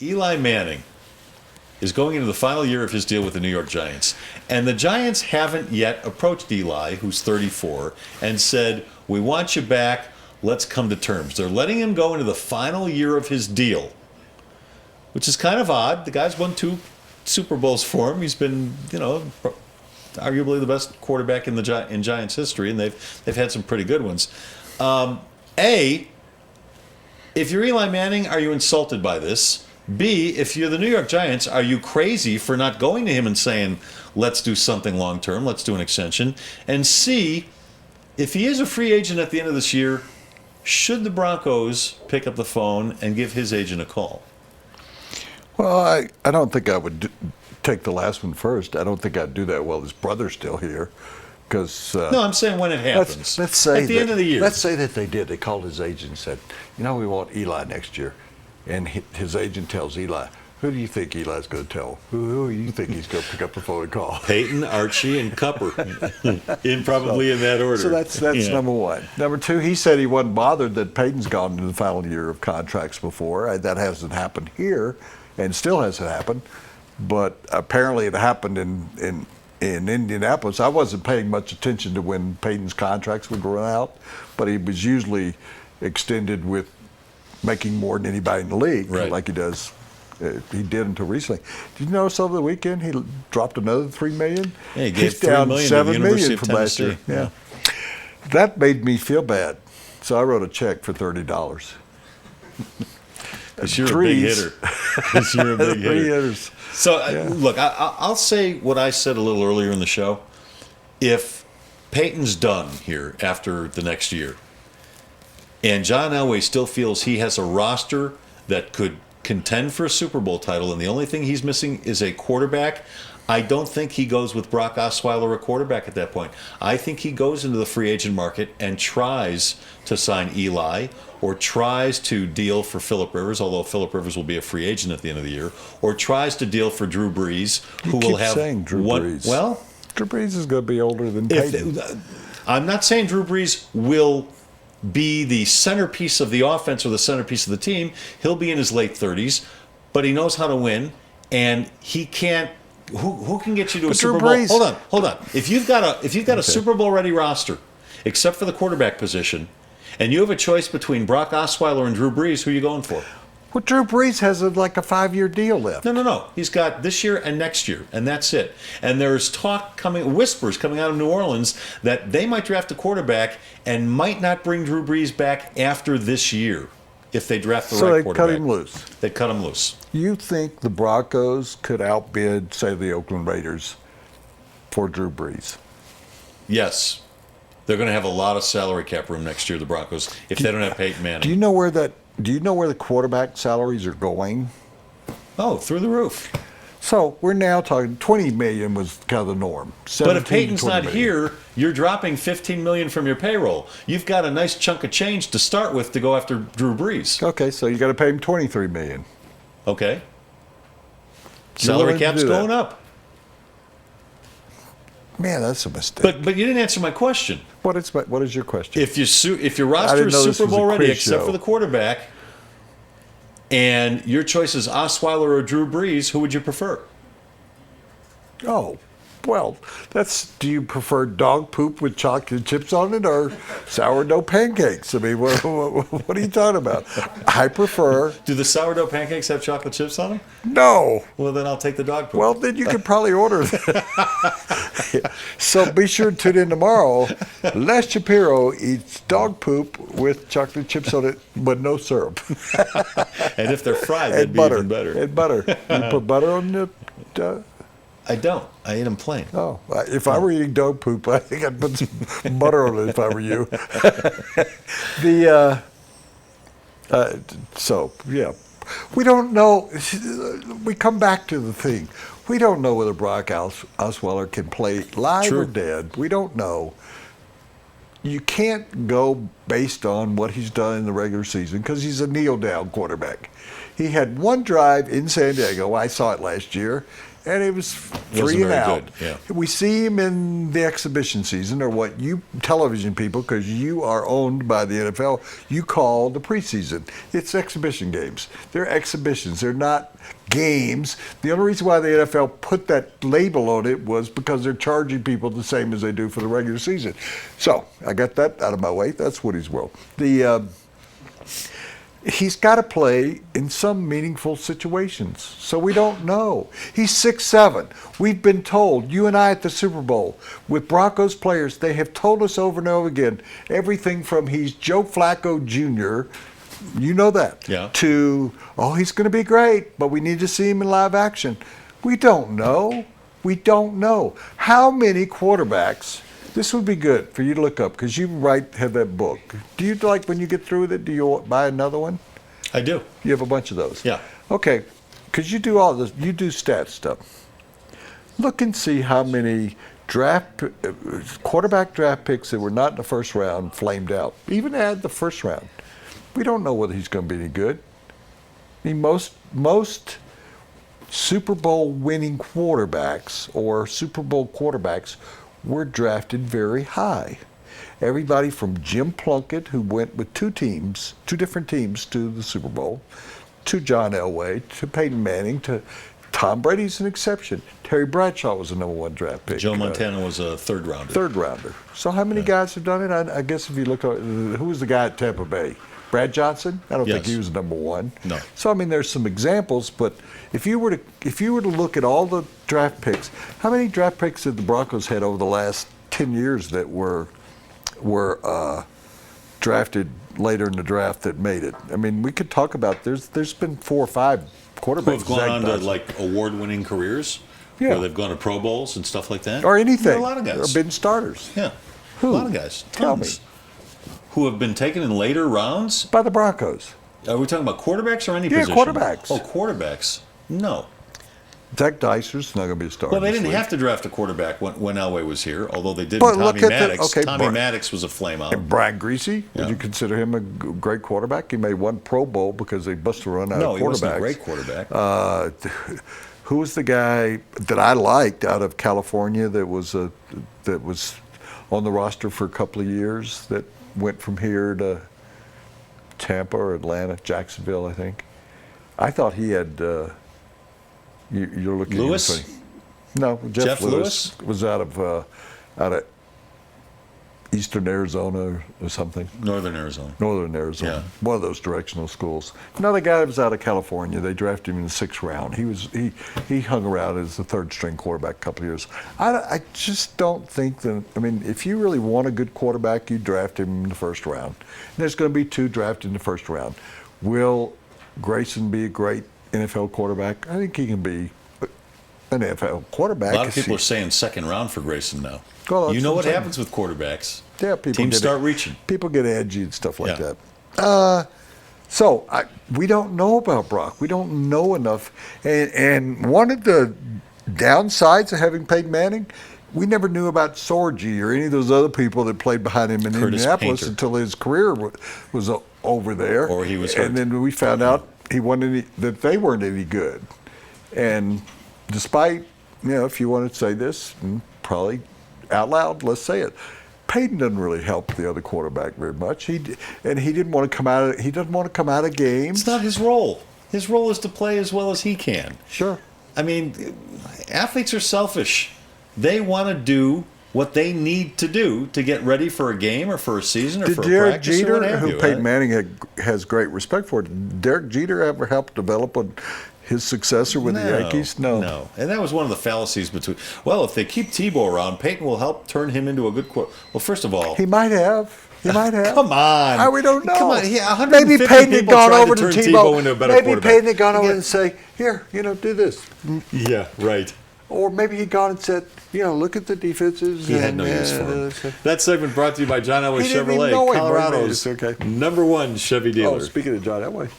Eli Manning is going into the final year of his deal with the New York Giants. And the Giants haven't yet approached Eli, who's 34, and said, we want you back. Let's come to terms. They're letting him go into the final year of his deal, which is kind of odd. The guy's won 2 Super Bowls for him. He's been, arguably the best quarterback in Giants history, and they've had some pretty good ones. If you're Eli Manning, are you insulted by this? B, if you're the New York Giants, are you crazy for not going to him and saying, let's do something long term, let's do an extension? And C, if he is a free agent at the end of this year, should the Broncos pick up the phone and give his agent a call? Well, I don't think I would take the last one first. I don't think I'd do that while his brother's still here. No, I'm saying when it happens. Let's say at the end of the year. Let's say that they did. They called his agent and said, we want Eli next year. And his agent tells Eli, who do you think Eli's going to tell? Who do you think he's going to pick up the phone and call? Peyton, Archie, and Cupper. Probably in that order. So that's number one. Number two, he said he wasn't bothered that Peyton's gone into the final year of contracts before. That hasn't happened here and still hasn't happened. But apparently it happened in Indianapolis. I wasn't paying much attention to when Peyton's contracts would run out, but he was usually extended with making more than anybody in the league, right, like he does. He did until recently. Did you notice over the weekend he dropped another $3 million? Yeah, he gave $3 million $7 to the University million of from last Tennessee. year. Yeah, that made me feel bad. So I wrote a check for $30. Because you're a big hitter. Because you're a big hitter. 3 hitters. So, look, I'll say what I said a little earlier in the show. If Peyton's done here after the next year, and John Elway still feels he has a roster that could contend for a Super Bowl title, and the only thing he's missing is a quarterback, I don't think he goes with Brock Osweiler, a quarterback, at that point. I think he goes into the free agent market and tries to sign Eli, or tries to deal for Phillip Rivers, although Phillip Rivers will be a free agent at the end of the year, or tries to deal for Drew Brees, who will have saying Drew Brees. Well, Drew Brees is going to be older than Peyton. I'm not saying Drew Brees will be the centerpiece of the offense or the centerpiece of the team. He'll be in his late 30s, but he knows how to win, and he can't. Who can get you to a Super Bowl? Hold on. If you've got a Super Bowl ready roster, except for the quarterback position, and you have a choice between Brock Osweiler and Drew Brees, who are you going for? Well, Drew Brees has a 5-year deal left. No. He's got this year and next year, and that's it. And there's whispers coming out of New Orleans that they might draft a quarterback and might not bring Drew Brees back after this year if they draft the right quarterback. So they cut him loose. They cut him loose. You think the Broncos could outbid, say, the Oakland Raiders for Drew Brees? Yes. They're going to have a lot of salary cap room next year, the Broncos, if they don't have Peyton Manning. Do you know where the quarterback salaries are going? Oh, through the roof. So we're now talking $20 million was kind of the norm. But if Peyton's not million. here, you're dropping $15 million from your payroll. You've got a nice chunk of change to start with to go after Drew Brees. Okay, so you got to pay him $23 million. Okay. Salary cap's going up. Man, that's a mistake. But you didn't answer my question. What is your question? If your roster is Super Bowl ready, except for the quarterback, and your choice is Osweiler or Drew Brees, who would you prefer? Oh, well, do you prefer dog poop with chocolate chips on it or sourdough pancakes? I mean, what are you talking about? I prefer. Do the sourdough pancakes have chocolate chips on them? No. Well, then I'll take the dog poop. Well, then you could probably order that. So be sure to tune in tomorrow. Les Shapiro eats dog poop with chocolate chips on it, but no syrup. And if they're fried, that'd be even better. And butter. You put butter on it? I don't. I eat them plain. Oh, if I were eating dog poop, I think I'd put some butter on it if I were you. We don't know. We come back to the thing. We don't know whether Brock Osweiler can play live or dead. We don't know. You can't go based on what he's done in the regular season because he's a kneel-down quarterback. He had one drive in San Diego. I saw it last year. and it was Wasn't 3 and very out. good, yeah. We see him in the exhibition season, or what you television people, because you are owned by the NFL, you call the preseason. It's exhibition games. They're exhibitions. They're not games. The only reason why the NFL put that label on it was because they're charging people the same as they do for the regular season. So I got that out of my way. That's Woody's world. He's got to play in some meaningful situations. So we don't know. He's 6'7". We've been told, you and I at the Super Bowl, with Broncos players, they have told us over and over again, everything from he's Joe Flacco Jr., you know that, yeah, to, oh, he's going to be great, but we need to see him in live action. We don't know. We don't know. How many quarterbacks? This would be good for you to look up because you have that book. Do you like when you get through with it? Do you buy another one? I do. You have a bunch of those. Yeah. Okay, because you do all this. You do stat stuff. Look and see how many quarterback draft picks that were not in the first round flamed out. Even add the first round. We don't know whether he's going to be any good. I mean, most Super Bowl winning quarterbacks or Super Bowl quarterbacks were drafted very high. Everybody from Jim Plunkett, who went with two different teams to the Super Bowl, to John Elway, to Peyton Manning, to Tom Brady's an exception. Terry Bradshaw was the #1 draft pick. Joe Montana was a third rounder. So how many guys have done it? I guess if you look at who was the guy at Tampa Bay? Brad Johnson? I don't think he was #1. No. So I mean, there's some examples, but if you were to look at all the draft picks, how many draft picks did the Broncos had over the last 10 years that were drafted later in the draft that made it? I mean, we could talk about there's been 4 or 5 quarterbacks who have gone on to like award-winning careers. Yeah. Where they've gone to Pro Bowls and stuff like that. Or anything. There are a lot of guys. Or been starters. Yeah. Who? A lot of guys. Tell me. Tons. Who have been taken in later rounds? By the Broncos. Are we talking about quarterbacks or any Yeah, position? quarterbacks. Oh, quarterbacks. No. Zach Dyser's not going to be a starter. Well, they didn't this week. have to draft a quarterback when Elway was here, although they did But with look Tommy at the- Maddox. okay, Tommy Maddox was a flame-out. And Brian Greasy, Yeah. would you consider him a great quarterback? He made 1 Pro Bowl because they busted a run out No, of he wasn't a quarterbacks. great quarterback. Who was the guy that I liked out of California that was on the roster for a couple of years that went from here to Tampa or Atlanta, Jacksonville, I think. I thought he had. You're looking at Lewis? him funny. No, Jeff Lewis was out of Eastern Arizona or something. Northern Arizona. Northern Arizona. Yeah. One of those directional schools. Another guy was out of California. They drafted him in the 6th round. He hung around as the 3rd string quarterback a couple of years. I just don't think that. I mean, if you really want a good quarterback, you draft him in the 1st round. And there's going to be 2 drafted in the 1st round. Will Grayson be a great NFL quarterback? I think he can be an NFL quarterback. A lot of people are saying 2nd round for Grayson now. Well, you know what that's happens with quarterbacks. Yeah, people Teams start reaching. People get edgy and stuff like Yeah. that. So we don't know about Brock. We don't know enough. And one of the downsides of having Peyton Manning, we never knew about Sorgi or any of those other people that played behind him in Curtis Indianapolis Painter. until his career was over there. Or he was hurt. And then we found out that they weren't any good. And despite, if you want to say this, probably out loud, let's say it. Peyton doesn't really help the other quarterback very much. He didn't want to come out. He doesn't want to come out of games. It's not his role. His role is to play as well as he can. Sure. I mean, athletes are selfish. They want to do what they need to do to get ready for a game or for a season or Did for a Derek practice Jeter, or what have who you. Peyton Manning has great respect for, did Derek Jeter ever help develop his successor with the Yankees? No. And that was one of the fallacies between. Well, if they keep Tebow around, Peyton will help turn him into a good quarterback. Well, first of all, He might have. Come on. We don't know. Come on. Yeah, 150 maybe Peyton had people gone tried over to to turn Tebow. into a better Maybe quarterback. Peyton had gone over and say, "Here, do this." Yeah, right. Or maybe he'd gone and said, look at the defenses. He had no use for him. That segment brought to you by John Elway He didn't even Chevrolet, know him. Colorado's Okay. #1 Chevy dealer. Oh, speaking of John Elway.